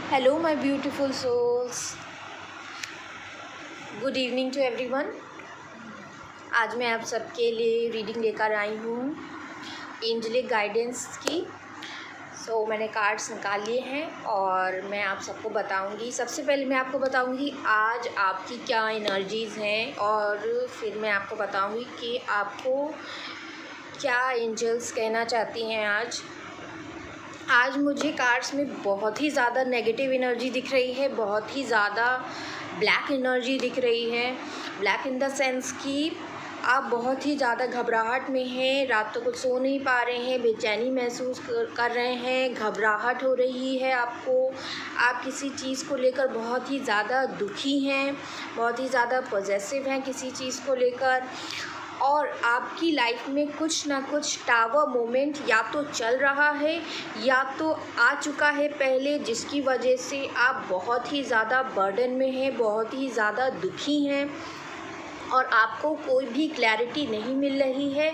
Hello, my beautiful souls. Good evening to everyone. आज मैं आप सबके लिए रीडिंग लेकर आई हूँ एंजेलिक गाइडेंस की। मैंने कार्ड्स निकाल लिए हैं और मैं आप सबको बताऊंगी। सबसे पहले मैं आपको बताऊंगी आज आपकी क्या एनर्जीज़ हैं और फिर मैं आपको बताऊंगी कि आपको क्या एंजल्स कहना चाहती हैं। आज मुझे कार्ड्स में बहुत ही ज़्यादा नेगेटिव एनर्जी दिख रही है, बहुत ही ज़्यादा ब्लैक एनर्जी दिख रही है। ब्लैक इन द सेंस कि आप बहुत ही ज़्यादा घबराहट में हैं, रातों को सो नहीं पा रहे हैं, बेचैनी महसूस कर रहे हैं, घबराहट हो रही है आपको। आप किसी चीज़ को लेकर बहुत ही ज़्यादा दुखी हैं, बहुत ही ज़्यादा पॉजेसिव हैं किसी चीज़ को लेकर। और आपकी लाइफ में कुछ ना कुछ टावर मोमेंट या तो चल रहा है या तो आ चुका है पहले, जिसकी वजह से आप बहुत ही ज़्यादा बर्डन में हैं, बहुत ही ज़्यादा दुखी हैं और आपको कोई भी क्लैरिटी नहीं मिल रही है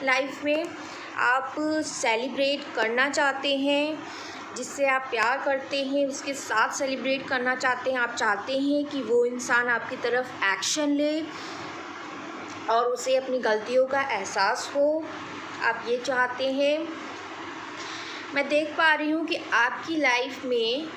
लाइफ में। आप सेलिब्रेट करना चाहते हैं, जिससे आप प्यार करते हैं उसके साथ सेलिब्रेट करना चाहते हैं। आप चाहते हैं कि वो इंसान आपकी तरफ एक्शन ले और उसे अपनी गलतियों का एहसास हो, आप ये चाहते हैं। मैं देख पा रही हूँ कि आपकी लाइफ में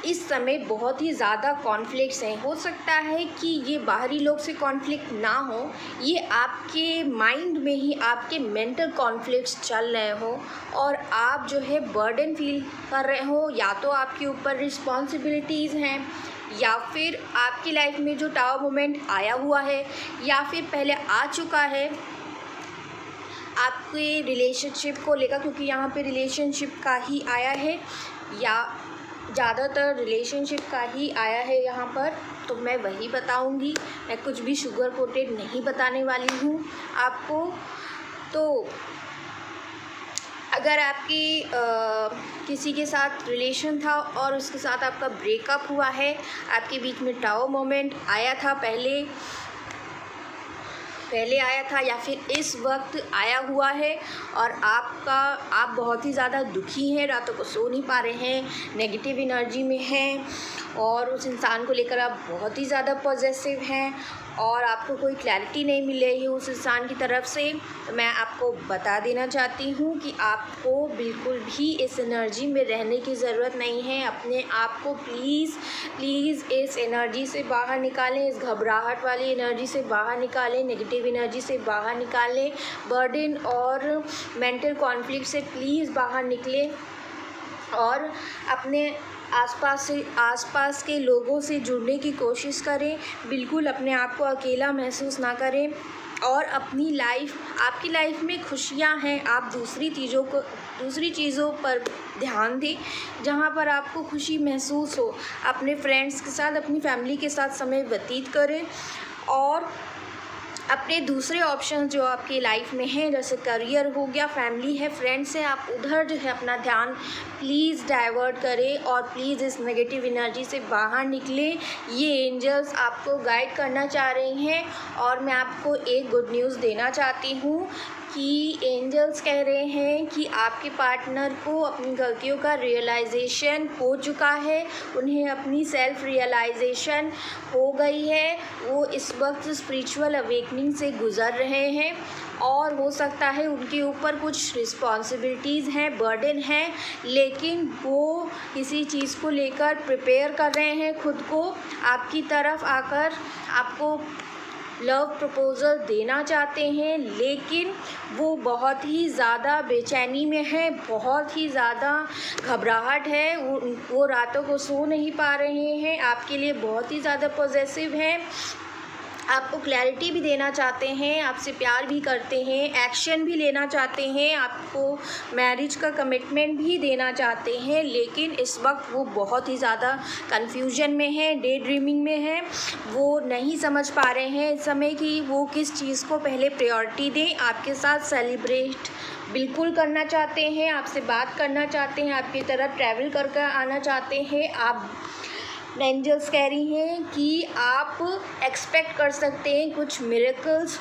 इस समय बहुत ही ज़्यादा कॉन्फ्लिक्ट्स हैं। हो सकता है कि ये बाहरी लोग से कॉन्फ्लिक्ट ना हो, ये आपके माइंड में ही आपके मेंटल कॉन्फ्लिक्ट्स चल रहे हो और आप जो है बर्डन फील कर रहे हो। या तो आपके ऊपर रिस्पॉन्सिबिलिटीज़ हैं या फिर आपकी लाइफ में जो टावर मोमेंट आया हुआ है या फिर पहले आ चुका है आपके रिलेशनशिप को लेकर, क्योंकि यहाँ पे रिलेशनशिप का ही आया है या ज़्यादातर रिलेशनशिप का ही आया है यहाँ पर। तो मैं वही बताऊँगी, मैं कुछ भी शुगर कोटेड नहीं बताने वाली हूँ आपको। तो अगर आपकी किसी के साथ रिलेशन था और उसके साथ आपका ब्रेकअप हुआ है, आपके बीच में टावर मोमेंट आया था, पहले आया था या फिर इस वक्त आया हुआ है और आप बहुत ही ज़्यादा दुखी हैं, रातों को सो नहीं पा रहे हैं, नेगेटिव एनर्जी में हैं और उस इंसान को लेकर आप बहुत ही ज़्यादा पॉजेसिव हैं और आपको कोई क्लैरिटी नहीं मिल रही है उस इंसान की तरफ से। तो मैं आपको बता देना चाहती हूँ कि आपको बिल्कुल भी इस एनर्जी में रहने की ज़रूरत नहीं है। अपने आप को प्लीज़ इस एनर्जी से बाहर निकालें, इस घबराहट वाली एनर्जी से बाहर निकालें, नेगेटिव एनर्जी से बाहर निकालें, बर्डन और मेंटल कॉन्फ्लिक्ट से प्लीज़ बाहर निकलें और अपने आसपास के लोगों से जुड़ने की कोशिश करें। बिल्कुल अपने आप को अकेला महसूस ना करें और आपकी लाइफ में खुशियां हैं, आप दूसरी चीज़ों पर ध्यान दें जहां पर आपको खुशी महसूस हो। अपने फ्रेंड्स के साथ, अपनी फैमिली के साथ समय व्यतीत करें और अपने दूसरे ऑप्शन जो आपकी लाइफ में हैं, जैसे करियर हो गया, फैमिली है, फ्रेंड्स हैं, आप उधर जो है अपना ध्यान प्लीज़ डाइवर्ट करें और प्लीज़ इस नेगेटिव एनर्जी से बाहर निकलें। ये एंजल्स आपको गाइड करना चाह रही हैं और मैं आपको एक गुड न्यूज़ देना चाहती हूँ कि एंजल्स कह रहे हैं कि आपके पार्टनर को अपनी गलतियों का रियलाइजेशन हो चुका है, उन्हें अपनी सेल्फ रियलाइजेशन हो गई है। वो इस वक्त स्पिरिचुअल अवेकनिंग से गुज़र रहे हैं और हो सकता है उनके ऊपर कुछ रिस्पॉन्सिबिलिटीज़ हैं, बर्डन हैं, लेकिन वो किसी चीज़ को लेकर प्रिपेयर कर रहे हैं खुद को, आपकी तरफ आकर आपको लव प्रपोज़ल देना चाहते हैं। लेकिन वो बहुत ही ज़्यादा बेचैनी में है, बहुत ही ज़्यादा घबराहट है, वो रातों को सो नहीं पा रहे हैं, आपके लिए बहुत ही ज़्यादा पॉजेसिव हैं, आपको क्लैरिटी भी देना चाहते हैं, आपसे प्यार भी करते हैं, एक्शन भी लेना चाहते हैं, आपको मैरिज का कमिटमेंट भी देना चाहते हैं। लेकिन इस वक्त वो बहुत ही ज़्यादा कन्फ्यूजन में है, डे ड्रीमिंग में है, वो नहीं समझ पा रहे हैं इस समय कि वो किस चीज़ को पहले प्रायोरिटी दें। आपके साथ सेलिब्रेट बिल्कुल करना चाहते हैं, आपसे बात करना चाहते हैं, आपकी तरफ ट्रैवल करके आना चाहते हैं, एंजल्स कह रही हैं कि आप एक्सपेक्ट कर सकते हैं कुछ मिरेकल्स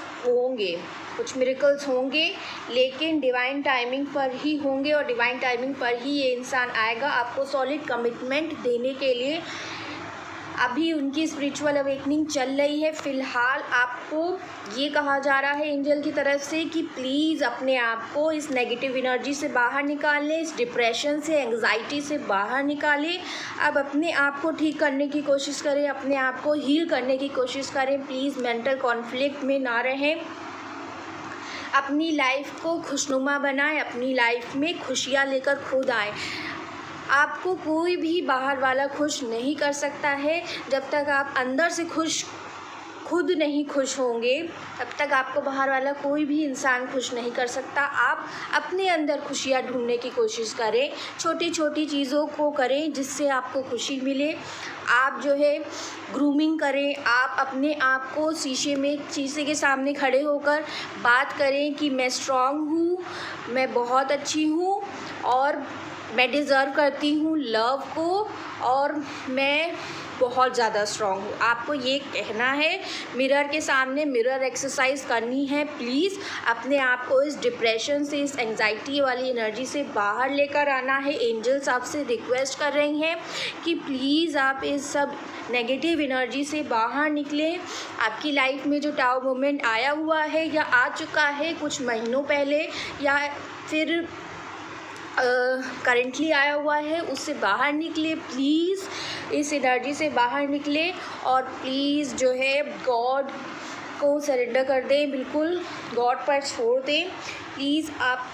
होंगे, लेकिन डिवाइन टाइमिंग पर ही होंगे और डिवाइन टाइमिंग पर ही ये इंसान आएगा आपको सॉलिड कमिटमेंट देने के लिए। अभी उनकी स्पिरिचुअल अवेकनिंग चल रही है। फ़िलहाल आपको ये कहा जा रहा है एंजल की तरफ से कि प्लीज़ अपने आप को इस नेगेटिव एनर्जी से बाहर निकालें, इस डिप्रेशन से, एंग्जाइटी से बाहर निकालें। अब अपने आप को ठीक करने की कोशिश करें, अपने आप को हील करने की कोशिश करें। प्लीज़ मेंटल कॉन्फ्लिक्ट में ना रहें, अपनी लाइफ को खुशनुमा बनाएं, अपनी लाइफ में खुशियाँ लेकर खुद आएँ। आपको कोई भी बाहर वाला खुश नहीं कर सकता है। जब तक आप अंदर से खुद नहीं खुश होंगे, तब तक आपको बाहर वाला कोई भी इंसान खुश नहीं कर सकता। आप अपने अंदर खुशियाँ ढूंढने की कोशिश करें, छोटी छोटी चीज़ों को करें जिससे आपको खुशी मिले। आप जो है ग्रूमिंग करें, आप अपने आप को शीशे के सामने खड़े होकर बात करें कि मैं स्ट्रॉन्ग हूँ, मैं बहुत अच्छी हूँ और मैं डिज़र्व करती हूँ लव को और मैं बहुत ज़्यादा स्ट्रॉन्ग हूँ। आपको ये कहना है, मिरर के सामने मिरर एक्सरसाइज करनी है। प्लीज़ अपने आप को इस डिप्रेशन से, इस एंग्जाइटी वाली एनर्जी से बाहर लेकर आना है। एंजल्स आपसे रिक्वेस्ट कर रही हैं कि प्लीज़ आप इस सब नेगेटिव एनर्जी से बाहर निकलें। आपकी लाइफ में जो टाउ मोमेंट आया हुआ है या आ चुका है कुछ महीनों पहले या फिर करेंटली आया हुआ है, उससे बाहर निकले। प्लीज़ इस एनर्जी से बाहर निकले और प्लीज़ जो है गॉड को सरेंडर कर दें, बिल्कुल गॉड पर छोड़ दें। प्लीज़ आप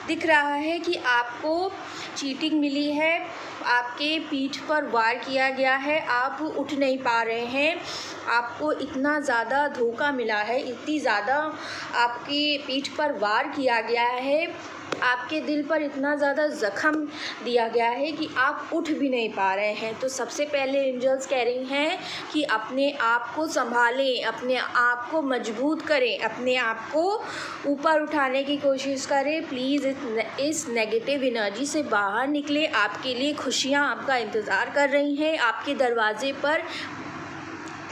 दिख रहा है कि आपको चीटिंग मिली है, आपके पीठ पर वार किया गया है, आप उठ नहीं पा रहे हैं, आपको इतना ज़्यादा धोखा मिला है, इतनी ज़्यादा आपकी पीठ पर वार किया गया है, आपके दिल पर इतना ज़्यादा ज़ख्म दिया गया है कि आप उठ भी नहीं पा रहे हैं। तो सबसे पहले एंजल्स कह रही हैं कि अपने आप को संभालें, अपने आप को मजबूत करें, अपने आप को ऊपर उठाने की कोशिश करें। प्लीज़ इस नेगेटिव एनर्जी से बाहर निकले। आपके लिए खुशियाँ आपका इंतज़ार कर रही हैं, आपके दरवाजे पर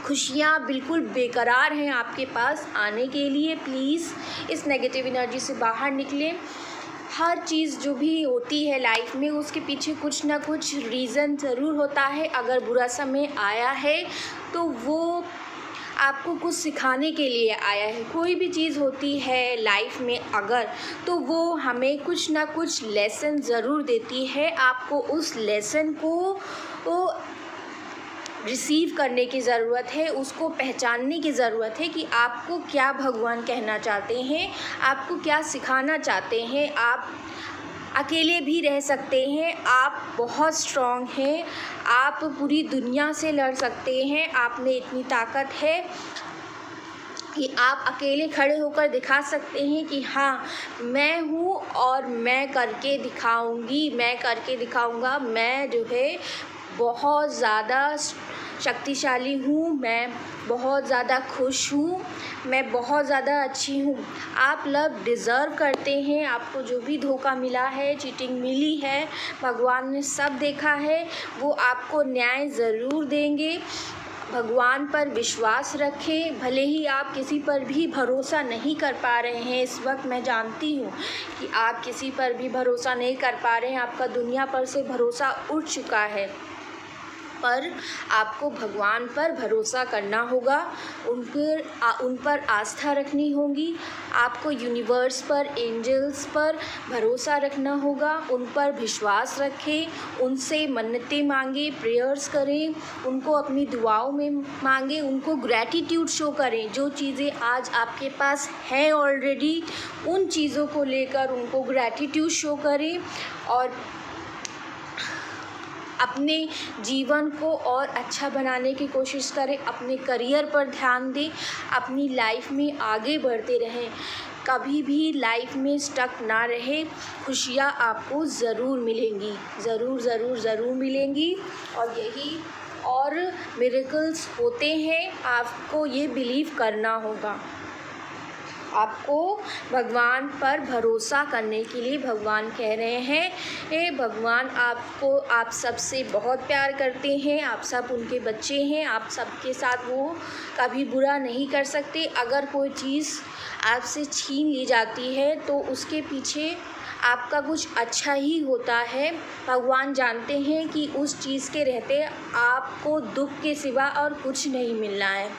खुशियाँ बिल्कुल बेकरार हैं आपके पास आने के लिए। प्लीज़ इस नेगेटिव एनर्जी से बाहर निकलें। हर चीज़ जो भी होती है लाइफ में उसके पीछे कुछ ना कुछ रीज़न ज़रूर होता है। अगर बुरा समय आया है तो वो आपको कुछ सिखाने के लिए आया है। कोई भी चीज़ होती है लाइफ में अगर, तो वो हमें कुछ ना कुछ लेसन ज़रूर देती है। आपको उस लेसन को रिसीव करने की ज़रूरत है, उसको पहचानने की ज़रूरत है कि आपको क्या भगवान कहना चाहते हैं, आपको क्या सिखाना चाहते हैं। आप अकेले भी रह सकते हैं, आप बहुत स्ट्रॉन्ग हैं, आप पूरी दुनिया से लड़ सकते हैं, आप में इतनी ताकत है कि आप अकेले खड़े होकर दिखा सकते हैं कि हाँ मैं हूँ और मैं करके दिखाऊंगी, मैं करके दिखाऊंगा। मैं जो है बहुत ज़्यादा शक्तिशाली हूँ, मैं बहुत ज़्यादा खुश हूँ, मैं बहुत ज़्यादा अच्छी हूँ। आप लव डिज़र्व करते हैं। आपको जो भी धोखा मिला है, चीटिंग मिली है, भगवान ने सब देखा है, वो आपको न्याय ज़रूर देंगे। भगवान पर विश्वास रखें। भले ही आप किसी पर भी भरोसा नहीं कर पा रहे हैं इस वक्त, मैं जानती हूँ कि आप किसी पर भी भरोसा नहीं कर पा रहे हैं, आपका दुनिया पर से भरोसा उठ चुका है, पर आपको भगवान पर भरोसा करना होगा, उन पर आस्था रखनी होगी। आपको यूनिवर्स पर, एंजल्स पर भरोसा रखना होगा, उन पर विश्वास रखें, उनसे मन्नतें मांगे, प्रेयर्स करें, उनको अपनी दुआओं में मांगे, उनको ग्रैटिट्यूड शो करें। जो चीज़ें आज आपके पास हैं ऑलरेडी, उन चीज़ों को लेकर उनको ग्रैटिट्यूड शो करें और अपने जीवन को और अच्छा बनाने की कोशिश करें। अपने करियर पर ध्यान दें, अपनी लाइफ में आगे बढ़ते रहें, कभी भी लाइफ में स्टक ना रहे। खुशियाँ आपको ज़रूर मिलेंगी, ज़रूर मिलेंगी और मिरेकल्स होते हैं, आपको ये बिलीव करना होगा। आपको भगवान पर भरोसा करने के लिए भगवान कह रहे हैं। भगवान आप सबसे बहुत प्यार करते हैं, आप सब उनके बच्चे हैं, आप सबके साथ वो कभी बुरा नहीं कर सकते। अगर कोई चीज़ आपसे छीन ली जाती है तो उसके पीछे आपका कुछ अच्छा ही होता है। भगवान जानते हैं कि उस चीज़ के रहते आपको दुख के सिवा और कुछ नहीं मिलना है,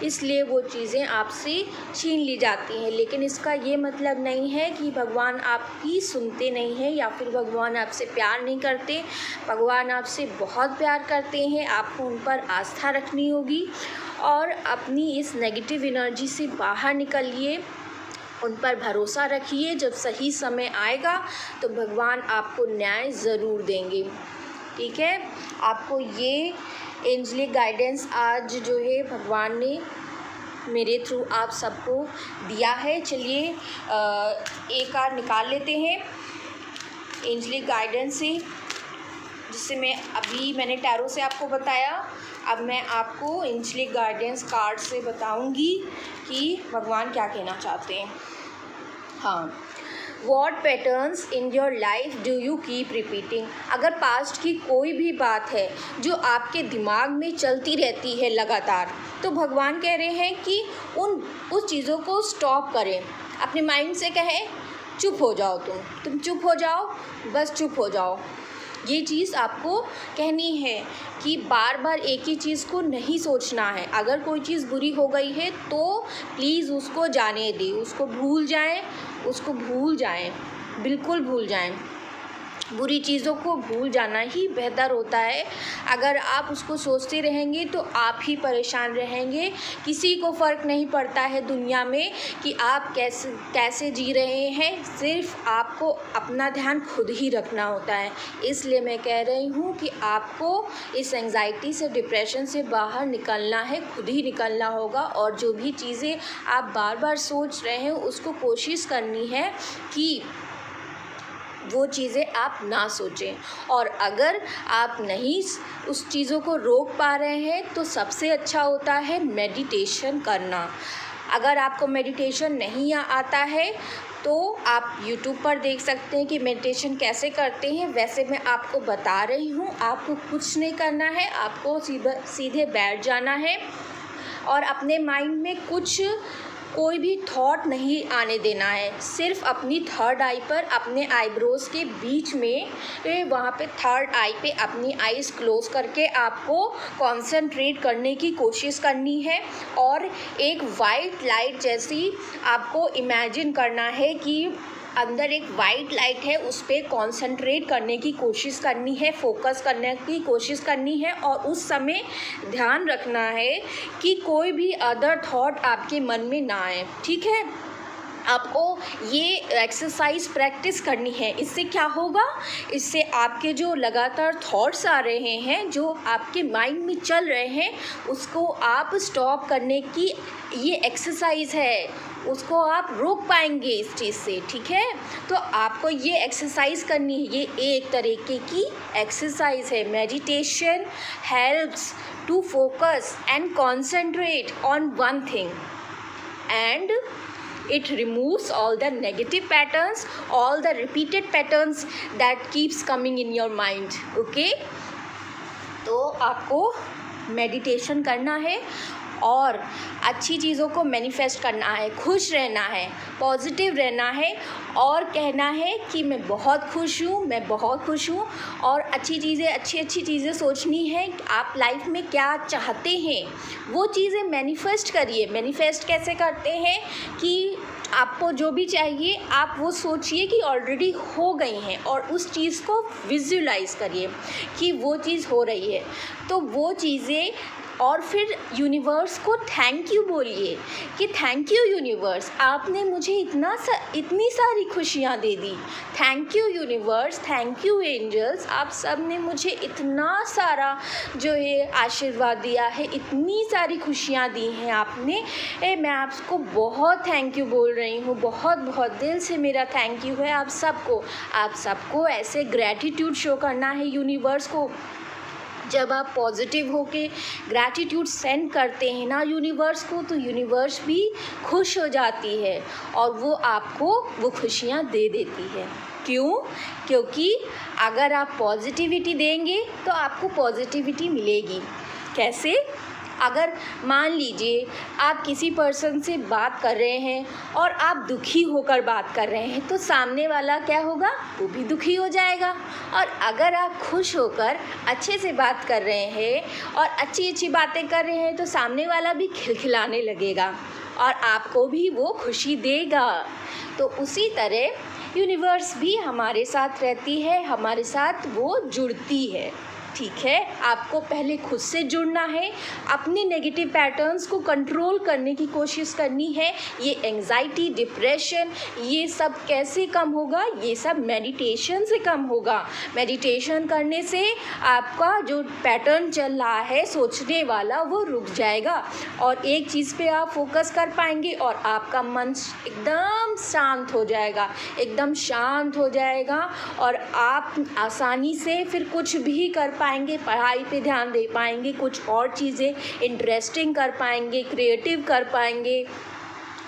इसलिए वो चीज़ें आपसे छीन ली जाती हैं। लेकिन इसका ये मतलब नहीं है कि भगवान आपकी सुनते नहीं हैं या फिर भगवान आपसे प्यार नहीं करते। भगवान आपसे बहुत प्यार करते हैं। आपको उन पर आस्था रखनी होगी और अपनी इस नेगेटिव एनर्जी से बाहर निकलिए, उन पर भरोसा रखिए। जब सही समय आएगा तो भगवान आपको न्याय ज़रूर देंगे। ठीक है, आपको ये एंजलिक गाइडेंस आज जो है भगवान ने मेरे थ्रू आप सबको दिया है। चलिए एक कार्ड निकाल लेते हैं एंजलिक गाइडेंस से, जिससे मैंने टैरो से आपको बताया। अब मैं आपको एंजलिक गाइडेंस कार्ड से बताऊंगी कि भगवान क्या कहना चाहते हैं। हाँ, what patterns in your life do you keep repeating. अगर पास्ट की कोई भी बात है जो आपके दिमाग में चलती रहती है लगातार, तो भगवान कह रहे हैं कि उस चीज़ों को स्टॉप करें। अपने माइंड से कहें चुप हो जाओ, तुम चुप हो जाओ, बस चुप हो जाओ। ये चीज़ आपको कहनी है कि बार बार एक ही चीज़ को नहीं सोचना है। अगर कोई चीज़ बुरी हो गई है तो प्लीज़ उसको जाने दें, उसको भूल जाएं, बिल्कुल भूल जाएं। बुरी चीज़ों को भूल जाना ही बेहतर होता है। अगर आप उसको सोचते रहेंगे तो आप ही परेशान रहेंगे। किसी को फ़र्क नहीं पड़ता है दुनिया में कि आप कैसे जी रहे हैं, सिर्फ आपको अपना ध्यान खुद ही रखना होता है। इसलिए मैं कह रही हूँ कि आपको इस एंग्जाइटी से, डिप्रेशन से बाहर निकलना है, खुद ही निकलना होगा। और जो भी चीज़ें आप बार बार सोच रहे हैं उसको कोशिश करनी है कि वो चीज़ें आप ना सोचें। और अगर आप नहीं उस चीज़ों को रोक पा रहे हैं तो सबसे अच्छा होता है मेडिटेशन करना। अगर आपको मेडिटेशन नहीं आता है तो आप YouTube पर देख सकते हैं कि मेडिटेशन कैसे करते हैं। वैसे मैं आपको बता रही हूँ, आपको कुछ नहीं करना है, आपको सीधे बैठ जाना है और अपने माइंड में कोई भी थॉट नहीं आने देना है। सिर्फ अपनी थर्ड आई पर, अपने आईब्रोज़ के बीच में वहाँ पे थर्ड आई पे अपनी आईज़ क्लोज़ करके आपको कंसंट्रेट करने की कोशिश करनी है। और एक वाइट लाइट जैसी आपको इमेजिन करना है कि अंदर एक वाइट लाइट है, उस पर कॉन्सेंट्रेट करने की कोशिश करनी है, फोकस करने की कोशिश करनी है। और उस समय ध्यान रखना है कि कोई भी अदर थॉट आपके मन में ना आए। ठीक है, आपको ये एक्सरसाइज प्रैक्टिस करनी है। इससे क्या होगा, इससे आपके जो लगातार थॉट्स आ रहे हैं, जो आपके माइंड में चल रहे हैं, उसको आप स्टॉप करने की ये एक्सरसाइज है, उसको आप रोक पाएंगे इस चीज़ से। ठीक है, तो आपको ये एक्सरसाइज करनी है। ये एक तरीके की एक्सरसाइज है। Meditation helps to focus and concentrate on one thing and it removes all the negative patterns, all the repeated patterns that keeps coming in your mind. Okay, तो आपको मेडिटेशन करना है और अच्छी चीज़ों को मैनिफेस्ट करना है, खुश रहना है, पॉजिटिव रहना है और कहना है कि मैं बहुत खुश हूँ, मैं बहुत खुश हूँ। और अच्छी चीज़ें सोचनी है। आप लाइफ में क्या चाहते हैं वो चीज़ें मैनिफेस्ट करिए। मैनिफेस्ट कैसे करते हैं कि आपको जो भी चाहिए आप वो सोचिए कि ऑलरेडी हो गई हैं और उस चीज़ को विजुलाइज करिए कि वो चीज़ हो रही है। तो वो चीज़ें, और फिर यूनिवर्स को थैंक यू बोलिए कि थैंक यू यूनिवर्स, आपने मुझे इतनी सारी खुशियाँ दे दी। Thank you universe, thank you angels, आप सब ने मुझे इतना सारा जो है आशीर्वाद दिया है, इतनी सारी खुशियाँ दी हैं आपने। मैं आपको बहुत थैंक यू बोल रही हूँ, बहुत बहुत दिल से मेरा थैंक यू है आप सबको। ऐसे ग्रैटिट्यूड शो करना है यूनिवर्स को जब आप पॉजिटिव होके ग्रैटिट्यूड सेंड करते हैं ना यूनिवर्स को, तो यूनिवर्स भी खुश हो जाती है और वो आपको वो खुशियाँ दे देती है। क्यों? क्योंकि अगर आप पॉजिटिविटी देंगे तो आपको पॉजिटिविटी मिलेगी। कैसे? अगर मान लीजिए आप किसी पर्सन से बात कर रहे हैं और आप दुखी होकर बात कर रहे हैं, तो सामने वाला क्या होगा? वो भी दुखी हो जाएगा। और अगर आप खुश होकर अच्छे से बात कर रहे हैं और अच्छी अच्छी बातें कर रहे हैं, तो सामने वाला भी खिलखिलाने लगेगा और आपको भी वो खुशी देगा। तो उसी तरह यूनिवर्स भी हमारे साथ रहती है, हमारे साथ वो जुड़ती है। ठीक है, आपको पहले खुद से जुड़ना है, अपने नेगेटिव पैटर्न्स को कंट्रोल करने की कोशिश करनी है। ये एंजाइटी, डिप्रेशन, ये सब कैसे कम होगा? ये सब मेडिटेशन से कम होगा। मेडिटेशन करने से आपका जो पैटर्न चल रहा है सोचने वाला, वो रुक जाएगा और एक चीज़ पे आप फोकस कर पाएंगे और आपका मन एकदम शांत हो जाएगा, एकदम शांत हो जाएगा और आप आसानी से फिर कुछ भी कर पाएंगे, पढ़ाई पे ध्यान दे पाएंगे, कुछ और चीज़ें इंटरेस्टिंग कर पाएंगे, क्रिएटिव कर पाएंगे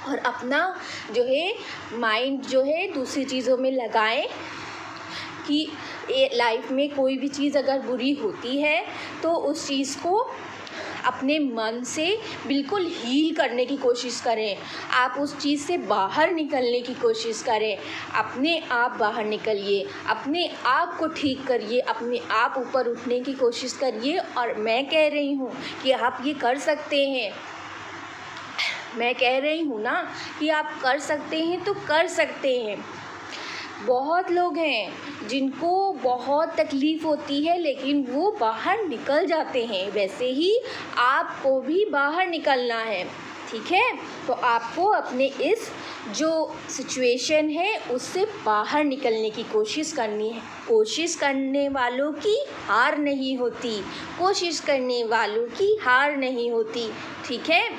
और अपना जो है माइंड जो है दूसरी चीज़ों में लगाएं। कि लाइफ में कोई भी चीज़ अगर बुरी होती है तो उस चीज़ को अपने मन से बिल्कुल हील करने की कोशिश करें। आप उस चीज़ से बाहर निकलने की कोशिश करें, अपने आप बाहर निकलिए, अपने आप को ठीक करिए, अपने आप ऊपर उठने की कोशिश करिए। और मैं कह रही हूँ कि आप ये कर सकते हैं, मैं कह रही हूँ ना कि आप कर सकते हैं, तो कर सकते हैं। बहुत लोग हैं जिनको बहुत तकलीफ़ होती है लेकिन वो बाहर निकल जाते हैं, वैसे ही आपको भी बाहर निकलना है। ठीक है, तो आपको अपने इस जो सिचुएशन है उससे बाहर निकलने की कोशिश करनी है। कोशिश करने वालों की हार नहीं होती, कोशिश करने वालों की हार नहीं होती। ठीक है,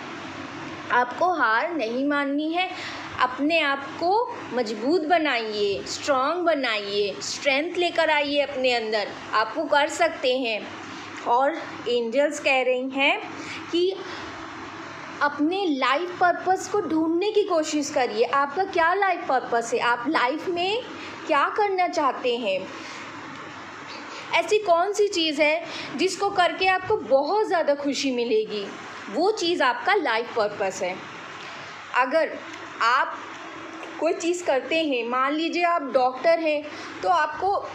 आपको हार नहीं माननी है, अपने आप को मजबूत बनाइए, स्ट्रॉन्ग बनाइए, स्ट्रेंथ लेकर आइए अपने अंदर, आप वो कर सकते हैं। और एंजल्स कह रही हैं कि अपने लाइफ पर्पस को ढूंढने की कोशिश करिए। आपका क्या लाइफ पर्पस है? आप लाइफ में क्या करना चाहते हैं? ऐसी कौन सी चीज़ है जिसको करके आपको बहुत ज़्यादा खुशी मिलेगी? वो चीज़ आपका लाइफ पर्पस है। अगर आप कोई चीज़ करते हैं, मान लीजिए आप डॉक्टर हैं, तो आपको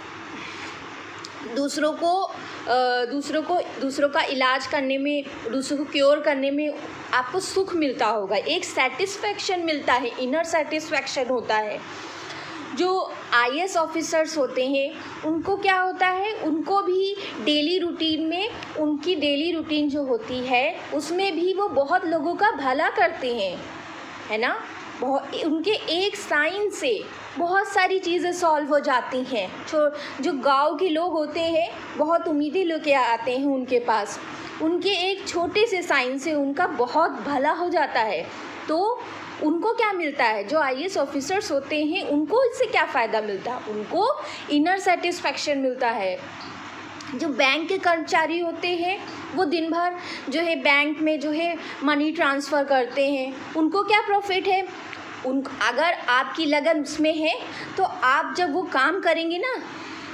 दूसरों का इलाज करने में, दूसरों को क्योर करने में आपको सुख मिलता होगा, एक सेटिस्फेक्शन मिलता है, इनर सेटिस्फेक्शन होता है। जो IAS ऑफिसर्स होते हैं उनको क्या होता है? उनको भी डेली रूटीन में, उनकी डेली रूटीन जो होती है उसमें भी वो बहुत लोगों का भला करते हैं, है ना। उनके एक साइन से बहुत सारी चीज़ें सॉल्व हो जाती हैं। जो गांव के लोग होते हैं बहुत उम्मीदें लेके आते हैं उनके पास, उनके एक छोटे से साइन से उनका बहुत भला हो जाता है। तो उनको क्या मिलता है? जो IAS ऑफिसर्स होते हैं उनको इससे क्या फ़ायदा मिलता है? उनको इनर सेटिस्फेक्शन मिलता है। जो बैंक के कर्मचारी होते हैं वो दिन भर जो है बैंक में जो है मनी ट्रांसफ़र करते हैं, उनको क्या प्रॉफिट है? अगर आपकी लगन उसमें है तो आप जब वो काम करेंगे ना,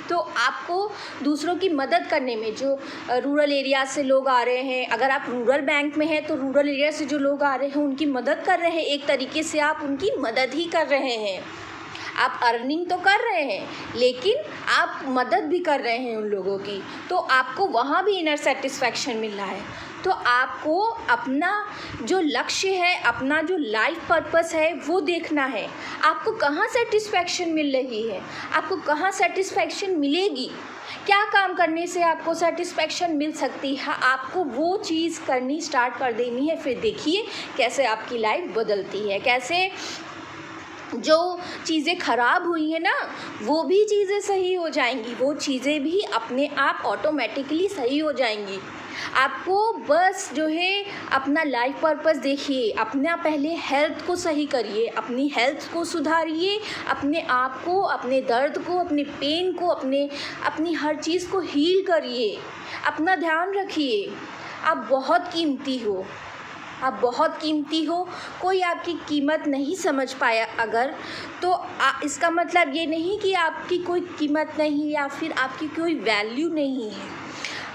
तो आपको दूसरों की मदद करने में, जो रूरल एरिया से लोग आ रहे हैं, अगर आप रूरल बैंक में हैं तो रूरल एरिया से जो लोग आ रहे हैं उनकी मदद कर रहे हैं, एक तरीके से आप उनकी मदद ही कर रहे हैं। आप अर्निंग तो कर रहे हैं लेकिन आप मदद भी कर रहे हैं उन लोगों की, तो आपको वहाँ भी इनर सेटिस्फेक्शन मिल रहा है। तो आपको अपना जो लक्ष्य है, अपना जो लाइफ पर्पस है वो देखना है। आपको कहाँ सेटिस्फेक्शन मिल रही है, आपको कहाँ सेटिस्फेक्शन मिलेगी, क्या काम करने से आपको सेटिस्फेक्शन मिल सकती है, आपको वो चीज़ करनी स्टार्ट कर देनी है। फिर देखिए कैसे आपकी लाइफ बदलती है, कैसे जो चीज़ें ख़राब हुई हैं ना, वो भी चीज़ें सही हो जाएंगी, वो चीज़ें भी अपने आप ऑटोमेटिकली सही हो जाएंगी। आपको बस जो है अपना लाइफ पर्पस देखिए, अपना पहले हेल्थ को सही करिए, अपनी हेल्थ को सुधारिए, अपने आप को, अपने दर्द को, अपने पेन को, अपनी हर चीज़ को हील करिए। अपना ध्यान रखिए। आप बहुत कीमती हो, आप बहुत कीमती हो। कोई आपकी कीमत नहीं समझ पाया अगर, तो इसका मतलब ये नहीं कि आपकी कोई कीमत नहीं या फिर आपकी कोई वैल्यू नहीं है।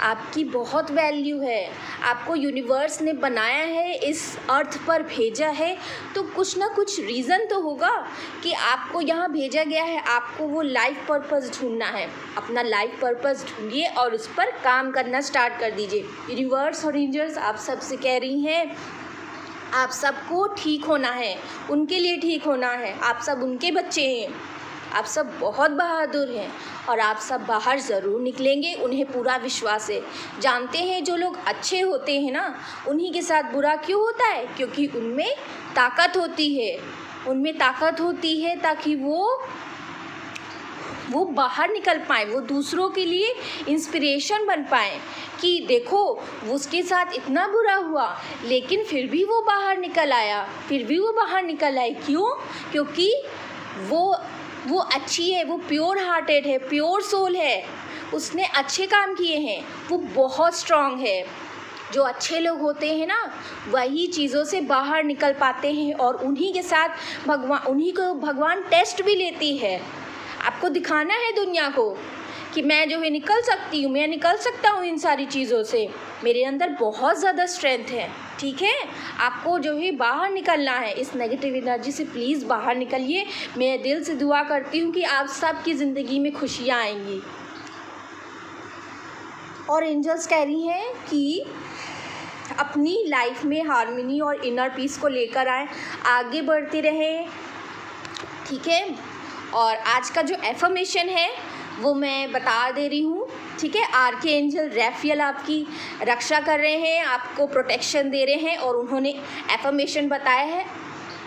आपकी बहुत वैल्यू है। आपको यूनिवर्स ने बनाया है, इस अर्थ पर भेजा है, तो कुछ ना कुछ रीज़न तो होगा कि आपको यहाँ भेजा गया है। आपको वो लाइफ पर्पस ढूंढना है। अपना लाइफ पर्पस ढूंढिए और उस पर काम करना स्टार्ट कर दीजिए। यूनिवर्स और एंजल्स आप सबसे कह रही हैं, आप सबको ठीक होना है, उनके लिए ठीक होना है। आप सब उनके बच्चे हैं, आप सब बहुत बहादुर हैं और आप सब बाहर ज़रूर निकलेंगे, उन्हें पूरा विश्वास है। जानते हैं जो लोग अच्छे होते हैं ना, उन्हीं के साथ बुरा क्यों होता है? क्योंकि उनमें ताकत होती है, उनमें ताकत होती है ताकि वो बाहर निकल पाएँ, वो दूसरों के लिए इंस्पिरेशन बन पाएँ कि देखो उसके साथ इतना बुरा हुआ लेकिन फिर भी वो बाहर निकल आया, फिर भी वो बाहर निकल आई। क्यों? क्योंकि वो अच्छी है, वो प्योर हार्टेड है, प्योर सोल है, उसने अच्छे काम किए हैं, वो बहुत स्ट्रांग है। जो अच्छे लोग होते हैं ना, वही चीज़ों से बाहर निकल पाते हैं और उन्हीं के साथ उन्हीं को भगवान टेस्ट भी लेती है। आपको दिखाना है दुनिया को कि मैं जो है निकल सकती हूँ, मैं निकल सकता हूँ इन सारी चीज़ों से, मेरे अंदर बहुत ज़्यादा स्ट्रेंथ है। ठीक है, आपको जो है बाहर निकलना है इस नेगेटिव एनर्जी से। प्लीज़ बाहर निकलिए। मैं दिल से दुआ करती हूँ कि आप सबकी ज़िंदगी में खुशियाँ आएंगी। और एंजल्स कह रही हैं कि अपनी लाइफ में हार्मनी और इनर पीस को लेकर आए, आगे बढ़ते रहें। ठीक है, और आज का जो एफर्मेशन है वो मैं बता दे रही हूँ। ठीक है, आर्कएंजल रैफियल आपकी रक्षा कर रहे हैं, आपको प्रोटेक्शन दे रहे हैं और उन्होंने एफर्मेशन बताया है,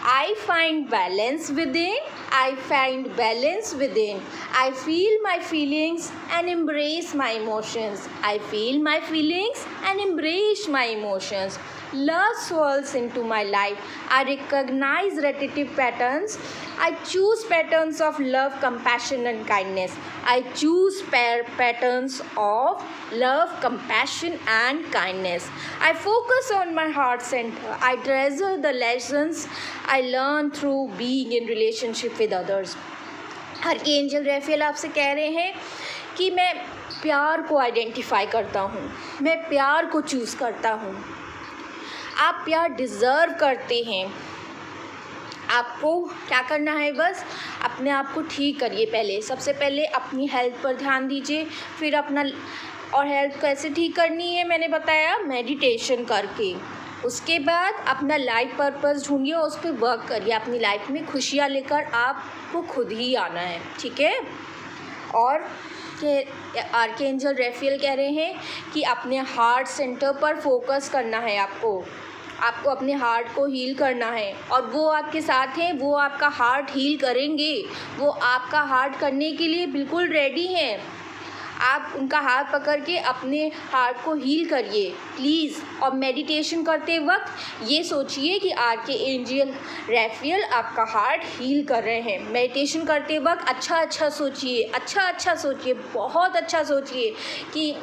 I find balance within, I find balance within, I feel my feelings and embrace my emotions, I feel my feelings and embrace my emotions. Love swirls into my life. I recognize repetitive patterns. I choose patterns of love, compassion and kindness. I choose patterns of love, compassion and kindness. I focus on my heart center. I treasure the lessons I learn through being in relationship with others. Archangel Raphael आपसे कह रहे हैं कि मैं प्यार को identify करता हूँ, मैं प्यार को चूज़ करता हूँ। आप प्यार डिज़र्व करते हैं। आपको क्या करना है, बस अपने आप को ठीक करिए। पहले सबसे पहले अपनी हेल्थ पर ध्यान दीजिए, फिर अपना, और हेल्थ कैसे ठीक करनी है मैंने बताया, मेडिटेशन करके। उसके बाद अपना लाइफ पर्पस ढूंढिए और उस पर वर्क करिए। अपनी लाइफ में खुशियाँ लेकर आपको खुद ही आना है। ठीक है, और आर्कएंजल रैफियल कह रहे हैं कि अपने हार्ट सेंटर पर फोकस करना है। आपको अपने हार्ट को हील करना है और वो आपके साथ हैं, वो आपका हार्ट हील करेंगे, वो आपका हार्ट करने के लिए बिल्कुल रेडी हैं। आप उनका हाथ पकड़ के अपने हार्ट को हील करिए प्लीज़। और मेडिटेशन करते वक्त ये सोचिए कि आर्कएंजल रैफियल आपका हार्ट हील कर रहे हैं। मेडिटेशन करते वक्त अच्छा सोचिए, अच्छा सोचिए, बहुत अच्छा सोचिए कि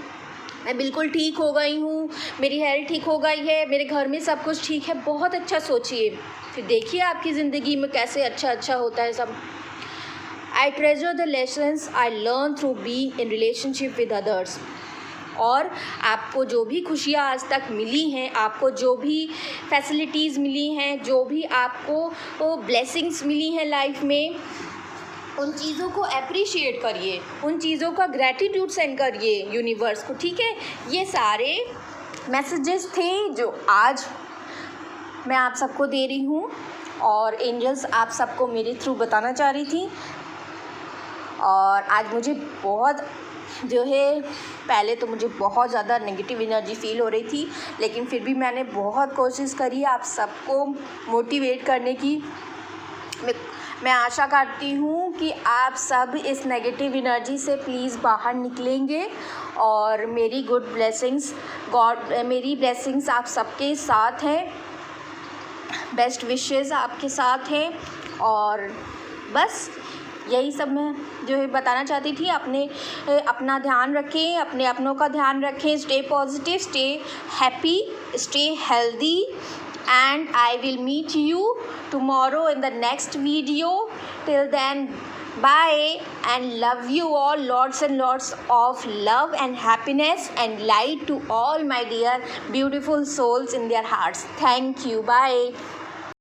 मैं बिल्कुल ठीक हो गई हूँ, मेरी हेल्थ ठीक हो गई है, मेरे घर में सब कुछ ठीक है। बहुत अच्छा सोचिए, फिर देखिए आपकी ज़िंदगी में कैसे अच्छा होता है सब। I treasure the lessons I learn through being in relationship with others. और आपको जो भी खुशियाँ आज तक मिली हैं, आपको जो भी फैसिलिटीज़ मिली हैं, जो भी आपको ब्लेसिंग्स मिली हैं लाइफ में, उन चीज़ों को अप्रिशिएट करिए, उन चीज़ों का ग्रैटिट्यूड सेंड करिए यूनिवर्स को। ठीक है, ये सारे मैसेजेस थे जो आज मैं आप सबको दे रही हूँ और एंजल्स आप सबको मेरे थ्रू बताना चाह रही थी। और आज मुझे बहुत जो है, पहले तो मुझे बहुत ज़्यादा नेगेटिव एनर्जी फ़ील हो रही थी, लेकिन फिर भी मैंने बहुत कोशिश करी आप सबको मोटिवेट करने की। मैं आशा करती हूँ कि आप सब इस नेगेटिव एनर्जी से प्लीज़ बाहर निकलेंगे और मेरी गुड ब्लेसिंग्स मेरी ब्लेसिंग्स आप सबके साथ हैं, बेस्ट विशेस आपके साथ हैं। और बस यही सब मैं जो है बताना चाहती थी। अपना ध्यान रखें, अपनों का ध्यान रखें, stay positive, stay happy, stay healthy, and I will meet you tomorrow in the next video. Till then, bye and love you all, lots and lots of love and happiness and light to all my dear beautiful souls in their hearts. Thank you. Bye.